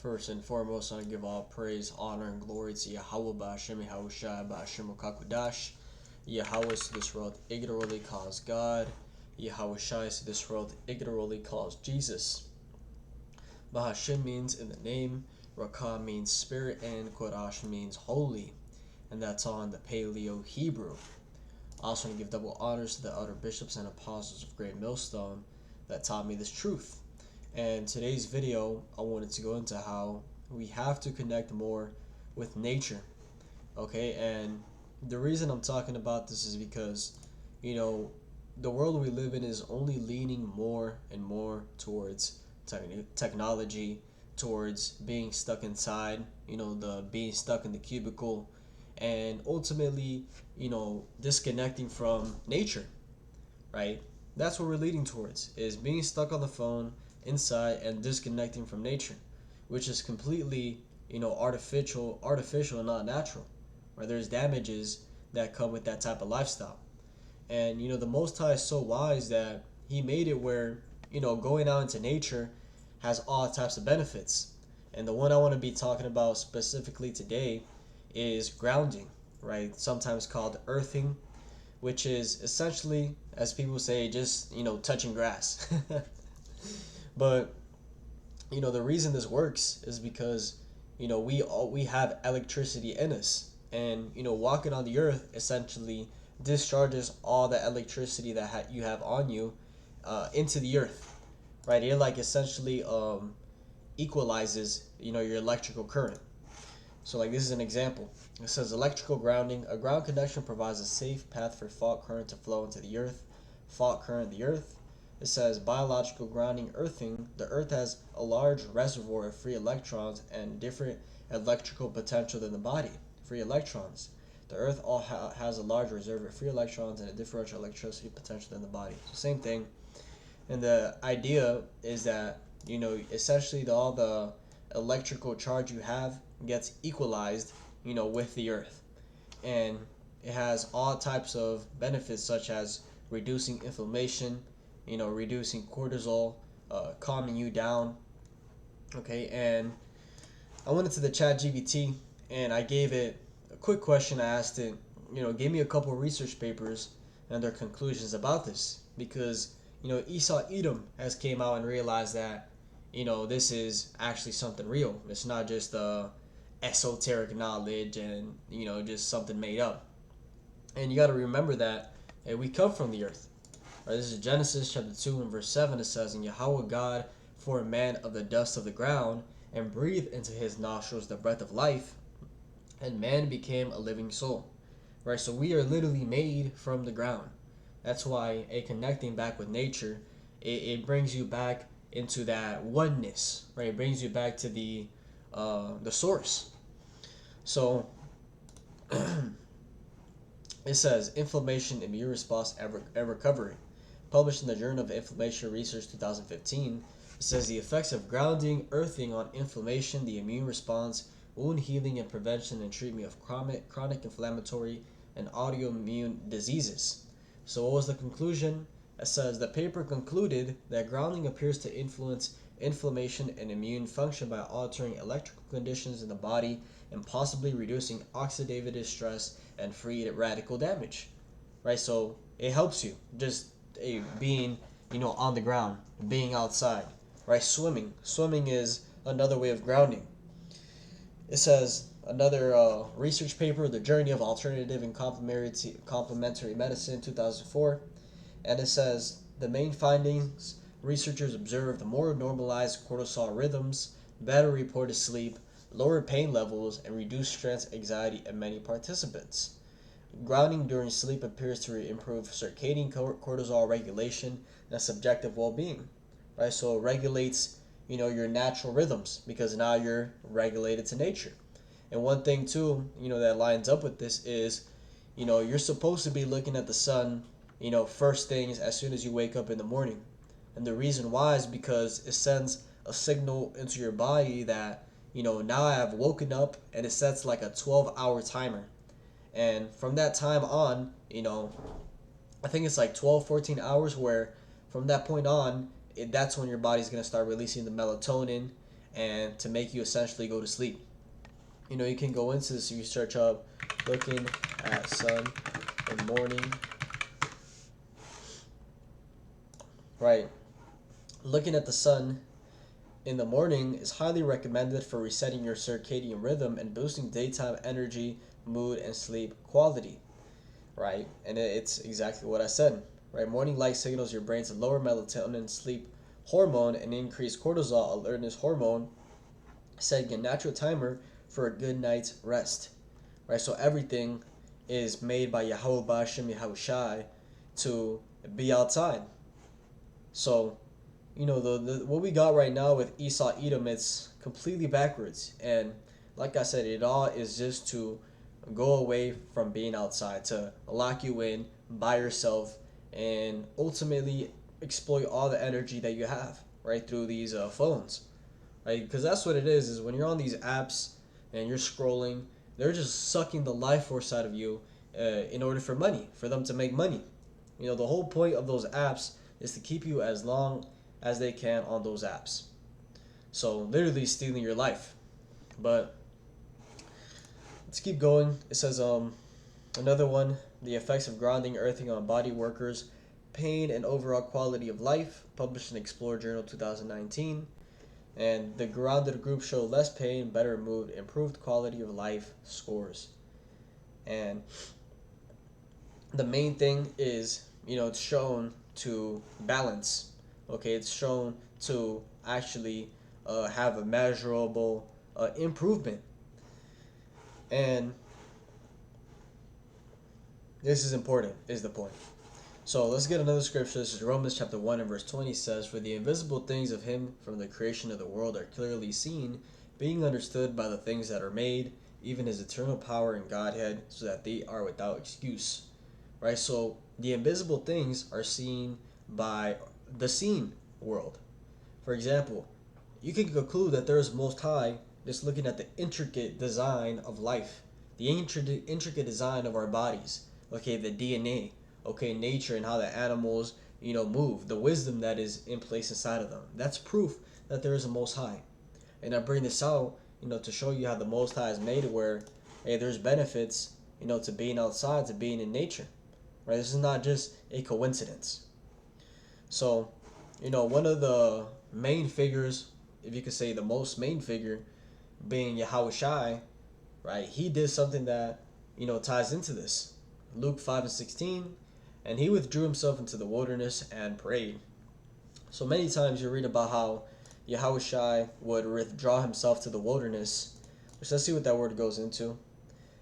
First and foremost, I give all praise, honor, and glory to Yahweh Ba'ashem Yahushua Ba'ashem Kakudash. Yahweh is to this world ignorantly calls God. Yahweh Shai is to this world ignorantly calls Jesus. Ba'ashem means in the name, Rakah means spirit, and Kodash means holy. And that's all in the Paleo Hebrew. I also want to give double honors to the elder bishops and apostles of Great Millstone that taught me this truth. And today's video, I wanted to go into how we have to connect more with nature. Okay, and the reason I'm talking about this is because, the world we live in is only leaning more and more towards technology, towards being stuck inside, the being stuck in the cubicle, and ultimately, disconnecting from nature, right? That's what we're leading towards, is being stuck on the phone inside and disconnecting from nature, which is completely, artificial and not natural. Right? There's damages that come with that type of lifestyle. And the Most High is so wise that He made it where, going out into nature has all types of benefits. And the one I want to be talking about specifically today is grounding, right? Sometimes called earthing, which is essentially, as people say, just touching grass. But the reason this works is because we have electricity in us, and walking on the earth essentially discharges all the electricity that you have on you into the earth, right? It like essentially equalizes your electrical current. So like this is an example. It says electrical grounding. A ground connection provides a safe path for fault current to flow into the earth. Fault current, the earth. It says biological grounding, earthing. The earth has a large reservoir of free electrons and different electrical potential than the body. Free electrons. The earth has a large reservoir of free electrons and a differential electricity potential than the body. So same thing. And the idea is that, essentially all the electrical charge you have gets equalized, with the earth. And it has all types of benefits such as reducing inflammation, reducing cortisol, calming you down. Okay, and I went into the ChatGPT and I gave it a quick question. I asked it, gave me a couple of research papers and their conclusions about this, because Esau Edom has came out and realized that this is actually something real. It's not just esoteric knowledge and just something made up. And you got to remember that we come from the earth. Right, this is Genesis chapter 2 and verse 7. It says, "And Yahweh God formed man of the dust of the ground, and breathed into his nostrils the breath of life, and man became a living soul." Right, so we are literally made from the ground. That's why connecting back with nature, it brings you back into that oneness. Right, it brings you back to the source. So it says inflammation, immune response, and recovery. Published in the Journal of Inflammation Research 2015, it says the effects of grounding, earthing on inflammation, the immune response, wound healing and prevention and treatment of chronic inflammatory and autoimmune diseases. So what was the conclusion? It says the paper concluded that grounding appears to influence inflammation and immune function by altering electrical conditions in the body and possibly reducing oxidative stress and free radical damage. Right, so it helps you just being on the ground, being outside. Right, swimming is another way of grounding. It says another research paper, The Journey of Alternative and Complementary Medicine 2004, and it says the main findings: researchers observed more normalized cortisol rhythms, better reported sleep, lower pain levels, and reduced stress anxiety in many participants. Grounding during sleep appears to improve circadian cortisol regulation and subjective well-being. Right, so it regulates your natural rhythms, because now you're regulated to nature. And one thing too, that lines up with this is, you're supposed to be looking at the sun, first things as soon as you wake up in the morning. And the reason why is because it sends a signal into your body that, now I have woken up, and it sets like a 12-hour timer. And from that time on, I think it's like 12, 14 hours, where from that point on, that's when your body's going to start releasing the melatonin, and to make you essentially go to sleep. You can go into this, you search up looking at sun in morning, right? Looking at the sun in the morning is highly recommended for resetting your circadian rhythm and boosting daytime energy, mood, and sleep quality, right? And it's exactly what I said, right? Morning light signals your brain to lower melatonin sleep hormone and increase cortisol alertness hormone, setting a natural timer for a good night's rest, right? So everything is made by Yahweh Ba'ashem Yahushai to be outside. So, the what we got right now with Esau Edom, it's completely backwards. And like I said, it all is just to go away from being outside, to lock you in by yourself, and ultimately exploit all the energy that you have, right, through these phones, right? Because that's what it is when you're on these apps and you're scrolling, they're just sucking the life force out of you in order for money, for them to make money. The whole point of those apps is to keep you as long as they can on those apps. So literally stealing your life. But let's keep going. It says another one, the effects of grounding, earthing on body workers, pain and overall quality of life, published in Explorer Journal 2019. And the grounded group show less pain, better mood, improved quality of life scores. And the main thing is, it's shown to balance. Okay, it's shown to actually have a measurable improvement. And this is important, is the point. So let's get another scripture. This is Romans chapter 1 and verse 20 says, "For the invisible things of him from the creation of the world are clearly seen, being understood by the things that are made, even his eternal power and Godhead, so that they are without excuse." Right? So the invisible things are seen by the seen world. For example, you can conclude that there is Most High just looking at the intricate design of life, the intricate design of our bodies, okay, the DNA, okay, nature and how the animals, move, the wisdom that is in place inside of them. That's proof that there is a Most High. And I bring this out, to show you how the Most High is made it where, hey, there's benefits, to being outside, to being in nature, right? This is not just a coincidence. So, one of the main figures, if you could say the most main figure, being Yahushai, right? He did something that, ties into this. Luke 5 and 16, and he withdrew himself into the wilderness and prayed. So many times you read about how Yahushai would withdraw himself to the wilderness, which let's see what that word goes into.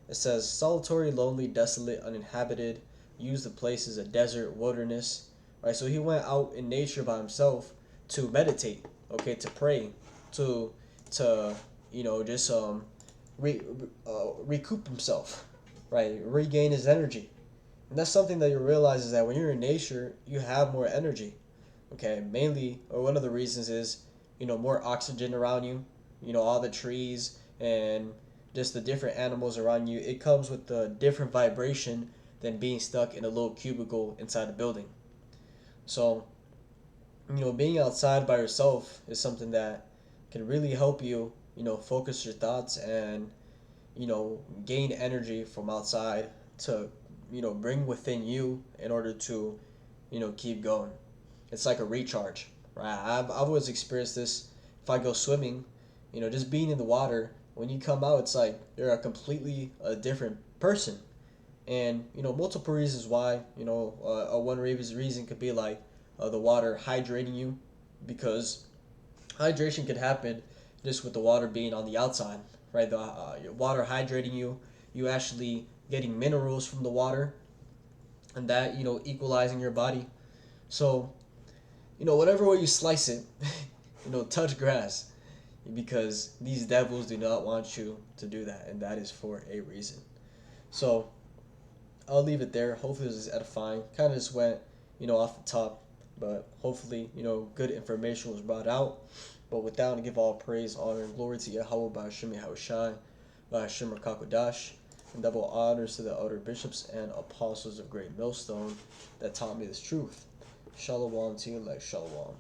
It says, solitary, lonely, desolate, uninhabited, use the place as a desert, wilderness, right? So he went out in nature by himself to meditate, okay, to pray, to just recoup himself, right? Regain his energy. And that's something that you realize is that when you're in nature, you have more energy, okay? Mainly, or one of the reasons is, more oxygen around you, all the trees and just the different animals around you. It comes with a different vibration than being stuck in a little cubicle inside a building. So, being outside by yourself is something that can really help you, focus your thoughts and, gain energy from outside to, bring within you in order to, keep going. It's like a recharge, right? I've always experienced this. If I go swimming, just being in the water, when you come out, it's like you're a completely different person. And, multiple reasons why, one reason could be like the water hydrating you, because hydration could happen just with the water being on the outside, right? The water hydrating you, you actually getting minerals from the water, and that, equalizing your body. So, whatever way you slice it, touch grass, because these devils do not want you to do that, and that is for a reason. So, I'll leave it there. Hopefully this is edifying. Kind of just went, off the top, but hopefully, good information was brought out. But with that, I give all praise, honor, and glory to Yahweh, Ba'ashem Yahushai, Ba'ashem Rakakodash, and double honors to the elder bishops and apostles of Great Millstone that taught me this truth. Shalom to you, like Shalom.